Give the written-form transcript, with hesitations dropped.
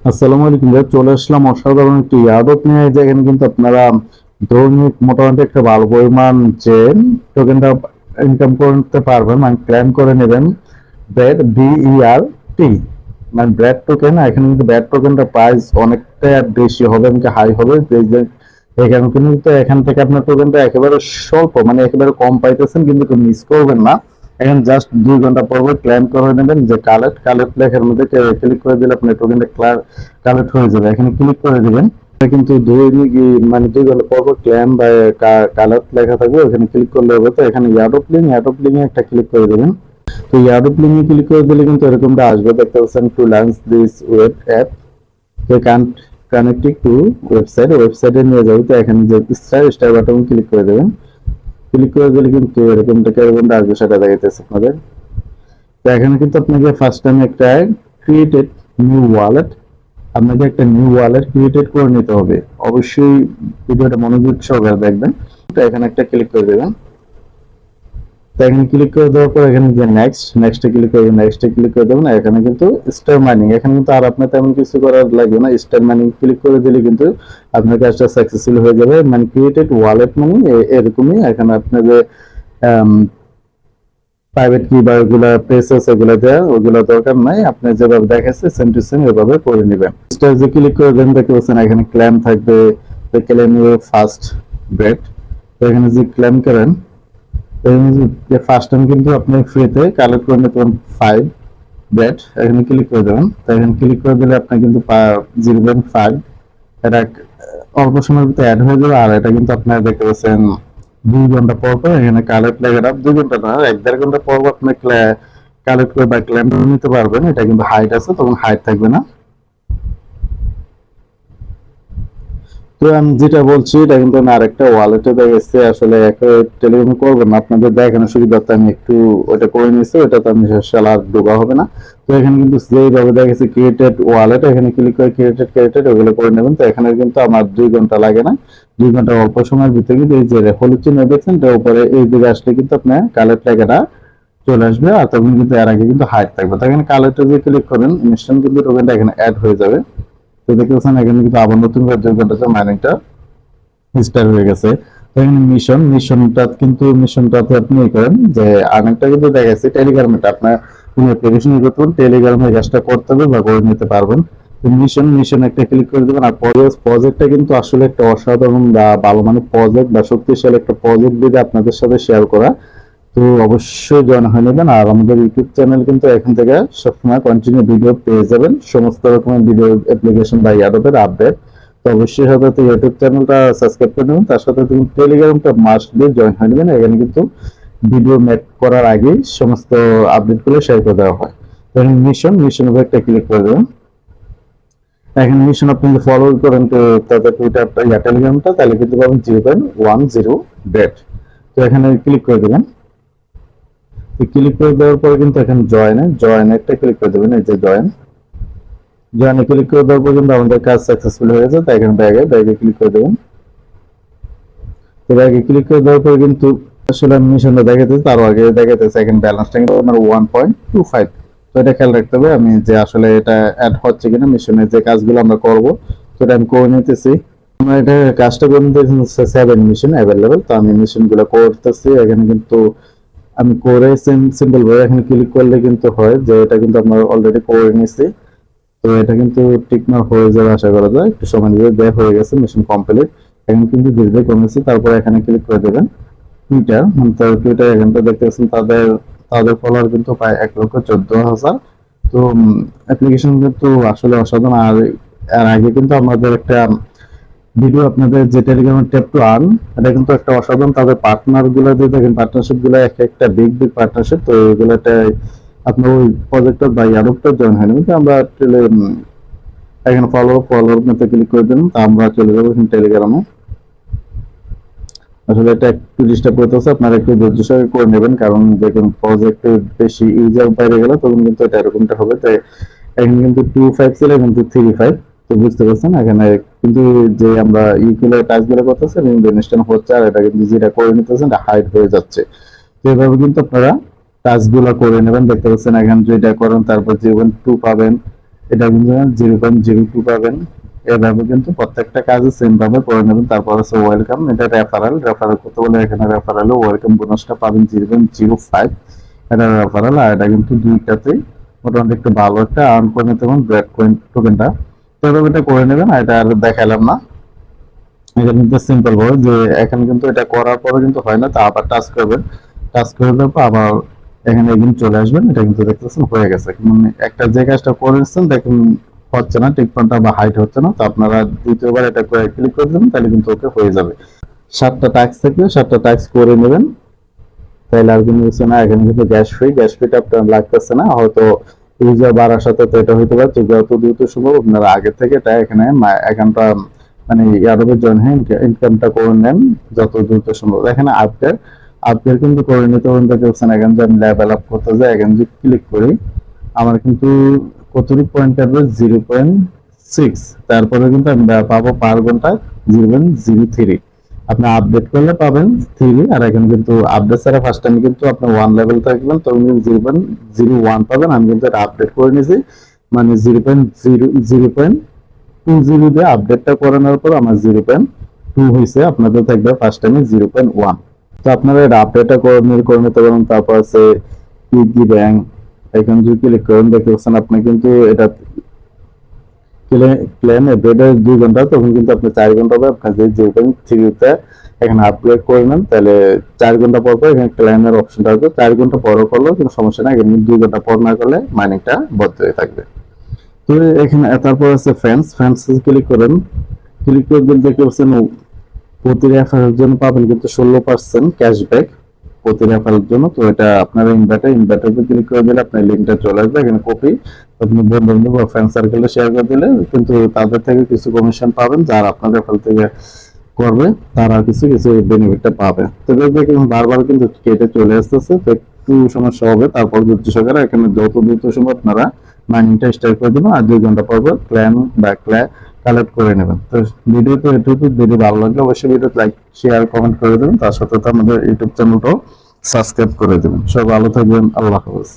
আসসালামু আলাইকুম ভাই, চলে আসলাম অসাধারণ একটি এয়ারড্রপ নিয়ে। যেখানে কিন্তু আপনারা দৈনিক মোটামুটি একটা ভালো পরিমাণ যে টোকেনটা ইনকাম করতে পারবেন, মানে ক্লেম করে নেবেন। ব্যাট BERT মানে ব্র্যাড টোকেন। এখানে কিন্তু ব্র্যাড টোকেনটা প্রাইস অনেকটা বেশি হবে, এমনকি হাই হবে। এখানে কিন্তু এখান থেকে আপনার টোকেনটা একেবারে স্বল্প, মানে একেবারে কম পাইতেছেন, কিন্তু মিস করবেন না। এখন জাস্ট 2 ঘন্টা পর পর ক্লেম করে নেবেন যে কালেক্ট কালেক্ট লেখার মধ্যে ক্লিক করে দিলে আপনার টোকেনটা কালেক্ট হয়ে যাবে। এখানে ক্লিক করে দিবেন। কিন্তু মানে 2 ঘন্টা পর পর ক্লেম বা কালেক্ট লেখা থাকবে, ওখানে ক্লিক করলে হবে। তো এখানে ইয়াডপ লিঙ্ক একটা ক্লিক করে দেবেন। তো ইয়াডপ লিঙ্কে ক্লিক করে দিলে কিন্তু এরকমটা আসবে, দেখতে পাচ্ছেন to launch this web app connecting to ওয়েবসাইটে নিয়ে যাবে। তো এখানে যে স্টার বাটন ক্লিক করে দেবেন। ক্লিক করে দিলে কিন্তু এরকমটা আসবে, সেটা দেখাইতেছে আপনাদের। তো এখানে কিন্তু আপনাকে ফার্স্ট টাইম একটা ক্রিয়েটেড নিউ ওয়ালেট আপনাকে একটা নিউ ওয়ালেট ক্রিয়েটেড করে নিতে হবে। অবশ্যই ভিডিওটা মনোযোগ সহকারে দেখবেন। তো এখানে একটা ক্লিক করে দেবেন। তো এখানে ক্লিক করে দেওয়ার পর এখানে যে নেক্সটে ক্লিক করে দেবেন। এখানে কিন্তু স্টার মাইনিং, এখানে কিন্তু আর আপনার তেমন কিছু করার লাগবে না। স্টার মাইনিং ক্লিক করে দিলে কিন্তু আপনার কাজটা সাকসেসফুল হয়ে যাবে। মানে ক্রিয়েটেড ওয়ালেট মানি এরকমই। এখানে আপনি যে প্রাইভেট কি বা ওগুলা প্রেসেস এগুলা দেওয়া ওগুলা দরকার নাই, আপনি যেভাবে দেখাচ্ছে সেম টু সেম এভাবে করে নেবেন। স্টেজে ক্লিক করে দেন, দেখতে পাচ্ছেন এখানে ক্লেম থাকবে। Claim your first bread. তো এখানে যে ক্লেম করেন, ফার্স্ট টাইম কিন্তু আপনি ফ্রিতে কালেক্ট করে নিতে পারেন 5 ব্রেড। এখানে ক্লিক করে দেবেন। তো এখানে ক্লিক করে দিলে আপনি কিন্তু 0.5 এটা অল্প সময়ের ভিতরে অ্যাড হয়ে যাবে। আর এটা কিন্তু আপনারা দেখতে পাচ্ছেন 2 ঘন্টা পর পর এখানে কালেক্ট লেখাটা 2 ঘন্টা না, 1-1.5 ঘন্টা পর পর আপনি কালেক্ট করে বা ক্লেম নিতে পারবেন। এটা কিন্তু হাইট আছে, তখন হাইট থাকবে না। তো আমি যেটা বলছি এটা কিন্তু আমি আরেকটা ওয়ালেটে দেখেছি, আসলে একটা টেলিগ্রামে করবেন না, আপনাদের দেখানোর সুবিধার্থে আমি একটু ওটা করে নিয়েছি। ওটা তো আমি শালা আর ঢোকা হবে না। তো এখানে কিন্তু যেইভাবে দেখেছি ক্রিয়েটেড ওয়ালেট, এখানে ক্লিক করে ক্রিয়েটেড ওগুলো করে নেবেন। তো এখানে কিন্তু আমার 2 ঘন্টা লাগে না, 2 ঘন্টা অল্প সময়ের ভিতরে কিন্তু এই যে হলুদ চিহ্ন দেখছেন তার উপরে এই দিকে আসলে কিন্তু আপনার কালেক্ট লেখাটা চলে আসবে। আর তখন কিন্তু এর আগে কিন্তু হাইট থাকবে। তো এখানে কালেক্টে যে ক্লিক করেন ইনস্ট্যান্ট কিন্তু টোকেনটা এখানে অ্যাড হয়ে যাবে। তো দেখতে পাচ্ছেন এখানে কিন্তু আবার নতুন করে 2 ঘন্টা মাইনিংটা স্টার্ট হয়ে গেছে। তো এখানে মিশনটাতে আপনি করেন যে আর্নিংটা কিন্তু দেখাচ্ছি টেলিগ্রামে। আপনার কোনো অ্যাপ্লিকেশন ইউজ করতে টেলিগ্রামে কাজটা করতে হবে বা করে নিতে পারবেন। তো মিশন একটা ক্লিক করে দেবেন। আর প্রজেক্টটা কিন্তু আসলে একটা অসাধারণ বা ভালো মানের প্রজেক্ট বা শক্তিশালী একটা প্রজেক্ট দিয়ে আপনাদের সাথে শেয়ার করা। তো অবশ্যই জয়েন হয়ে নেবেন। আর আমাদের ইউটিউব চ্যানেল কিন্তু এখান থেকে সবসময় কন্টিনিউ ভিডিও পেয়ে যাবেন, সমস্ত রকমের ভিডিও অ্যাপ্লিকেশন বা ইয়াডপের আপডেট। তো অবশ্যই সাথে ইউটিউব চ্যানেলটা সাবস্ক্রাইব করে নেবেন, তার সাথে তুমি টেলিগ্রামটা মাস্ট দিয়ে জয়েন হয়ে নেবেন। এখানে কিন্তু ভিডিও মেক করার আগে সমস্ত আপডেটগুলো শেয়ার করে দেওয়া হয়। তো এখানে মিশন উপর একটা ক্লিক করে দেবেন। এখানে মিশন আপনি যদি ফলো করেন তো তাদের টুইটারটা ইয়া টেলিগ্রামটা, তাহলে কিন্তু পাবেন 0.10 ডেট। তো এখানে ক্লিক করে দেবেন। ক্লিক করে দেওয়ার পরে কিন্তু এখানে জয়েন একটা ক্লিক করে দেবেন। এই যে জয়েনে ক্লিক করে দেওয়ার পর কিন্তু আমাদের কাজ সাকসেসফুল হয়ে গেছে। তাই এখানে ব্যাগে ক্লিক করে দেবেন। তো ব্যাগে ক্লিক করে দেওয়ার পরে কিন্তু আসলে মিশনটা দেখাতেছে, তার আগে দেখাতেছে এখন ব্যালেন্সটা কিন্তু আমার 1.25। তো এটা খেয়াল রাখতে হবে আমি যে আসলে এটা অ্যাড হচ্ছে কিনা মিশনের যে কাজগুলো আমরা করব। তো এটা আমি করে নিতেছি। আমরা এটা কাজটা করে নিতেছি 7 মিশন অ্যাভেলেবেল। তো আমি মিশনগুলো করতেছি। এখানে কিন্তু আমি করে সিম্পল ভাবে এখানে ক্লিক করলে কিন্তু হয় যে এটা কিন্তু আমরা অলরেডি করে নিয়েছি। তো এটা কিন্তু টিকমার্ক হয়ে যাবে আশা করা যায়, একটু সময় নিয়ে দেখ হয়ে গেছে মিশন কমপ্লিট। এখন কিন্তু ধীরে ধীরে কমেছে। তারপরে এখানে ক্লিক করে দেবেন টুইটার এখানটা দেখতে পাচ্ছেন তাদের ফলোয়ার কিন্তু প্রায় 1,14,000। তো অ্যাপ্লিকেশন কিন্তু আসলে অসাধারণ। আর এর আগে কিন্তু আমাদের একটা ভিডিও আপনাদের যে টেলিগ্রামের ট্যাপ টু আর্ন, এটা কিন্তু একটা অসাধারণ। তাদের পার্টনার গুলো দিয়ে দেখেন, পার্টনারশিপ গুলো একটা বিগ পার্টনারশিপ। তো এগুলোতে আপনার ওই প্রজেক্টর বা ইয়ারোপটা জয়েন হয় না, কিন্তু আমরা এখানে ফলোর মধ্যে ক্লিক করে দিন। তা আমরা চলে যাবো টেলিগ্রামে। আসলে এটা একটু ডিস্টার্ব করতেছে, আপনারা একটু ধৈর্য সহকারে করে নেবেন, কারণ দেখুন প্রজেক্টে বেশি ইউজার বাইরে গেলে তখন কিন্তু এটা এরকমটা হবে। তাই এখানে কিন্তু 2.5 ছিল, কিন্তু 3.5। তো বুঝতে পারছেন এখানে কিন্তু যে আমরা ইউকিউলের কাজগুলো করতেছি কিন্তু ইনস্ট্যান্ট হচ্ছে। আর এটা কিন্তু যেটা করে নিতেছেন এটা হাইড হয়ে যাচ্ছে। তো এভাবে কিন্তু আপনারা কাজগুলো করে নেবেন। দেখতে পাচ্ছেন এখানে যেটা করেন তারপর 0.2 পাবেন। এটা কিন্তু 0.02 পাবেন। এভাবে কিন্তু প্রত্যেকটা কাজে সেম ভাবে করে নেবেন। তারপর আছে ওয়েলকাম, এটা রেফারেল করতে বলে এখানে রেফারেল ওয়েলকাম বোনাসটা পাবেন 0.05, এটা রেফারেল। আর এটা কিন্তু দুইটাতেই মোটামুটি একটু ভালো একটা আর্ন করে নিতে পারেন ব্র্যাক কয়েন টোকেনটা। তো এভাবে এটা করে নেবেন, আর এটা আর দেখালাম না। এটা কিন্তু সিম্পল ভাবে যে এখানে কিন্তু এটা করার পরে কিন্তু হয় না, তা আবার টাচ করবেন, টাচ করে দেওয়ার পর আবার এখানে একদিন চলে আসবেন। এটা কিন্তু দেখতেছেন হয়ে গেছে, মানে একটা যে কাজটা করেছেন দেখুন হচ্ছে না, টিকটনটা বা হাইট হচ্ছে না, তো আপনারা দ্বিতীয়বার এটা করে ক্লিক করে দেবেন, তাহলে কিন্তু ওকে হয়ে যাবে। 7টা টাস্ক থাকলে 7টা টাস্ক করে নেবেন, তাহলে আর কোনো কিছু না। এখানে কিন্তু গ্যাস ফিটা আপনার লাগতেছে না, হয়তো ইউজার বাড়ার সাথে তো এটা হইতে পারে। তো যত দ্রুত সম্ভব আপনারা আগে থেকে এটা এখানে অ্যাকাউন্টটা মানে ইয়ারবে জয়েন হয়ে ইনকামটা করে নেন যত দ্রুত সম্ভব। এখানে আপডেট কিন্তু করে নিতে পারেন। দেখতে পাচ্ছেন এখানে যে আমি লেভেল আপ করতে যাই, এখানে যদি ক্লিক করি আমার কিন্তু কতটুকু পয়েন্ট আসবে 0.6, তারপরে কিন্তু আমি পাবো পার ঘন্টায় 0.03। আপনি আপডেট করলে পাবেন 3, আর এখানে কিন্তু আপডেট ছাড়া ফার্স্ট টাইম কিন্তু আপনি 1 লেভেল থাকবেন তখন কিন্তু 0.01 পাবেন। আমি কিন্তু এটা আপডেট করে নিয়েছি, মানে 0.20 দিয়ে আপডেটটা করানোর পর আমার 0.2 হয়েছে, আপনাদের থাকবে ফার্স্ট টাইমে 0.1। তো আপনারা এটা আপডেটটা করে নিতে পারেন। তারপর আছে পিগি ব্যাংক, এখানে যদি ক্লিক করেন দেখতে পাচ্ছেন আপনি কিন্তু এটা ক্লেম এভরিডে 2 ঘন্টা, তখন কিন্তু আপনি 4 ঘন্টা পর আপনার যে 0.3তে এখানে আপগ্রেড করে নেন, তাহলে 4 ঘন্টা পর পর এখানে ক্লেমের অপশনটা আসবে। 4 ঘন্টা পর করলেও কোনো সমস্যা নাই, এখানে 2 ঘন্টা পর না করলে মাইনিংটা বন্ধ হয়ে থাকবে। তো এখানে তারপর আছে ফ্যান্স ক্লিক করেন, ক্লিক করে দিলে দেখতে পাচ্ছেন প্রতি রেফারের জন্য পাবেন কিন্তু 16% ক্যাশব্যাক প্রতি রেফারের জন্য। তো এটা আপনার ইনভাইটে ক্লিক করে দিলে আপনার লিঙ্কটা চলে আসবে, এখানে কপি আপনি বন্ধু বা ফ্রেন্ড সার্কেলে শেয়ার করে দিলে কিন্তু তাদের থেকে কিছু কমিশন পাবেন, যারা আপনার রেফারেল থেকে করবে তারা কিছু কিছু বেনিফিটটা পাবে। তো দেখুন বারবার কিন্তু কেটে চলে আসতেছে, তো একটু সমস্যা হবে। তারপর ধৈর্য সহকারে এখানে যত দ্রুত সময় আপনারা মাইনিংটা স্টার্ট করে দেবেন, আর 2 ঘন্টা পর পর কালেক্ট করে নেবেন। তো ভিডিও তো এটুকু, ভিডিও ভালো লাগলে অবশ্যই ভিডিও লাইক শেয়ার কমেন্ট করে দেবেন, তার সাথে তো আমাদের ইউটিউব চ্যানেলটাও সাবস্ক্রাইব করে দেবেন। সব ভালো থাকবেন, আল্লাহ হাফেজ।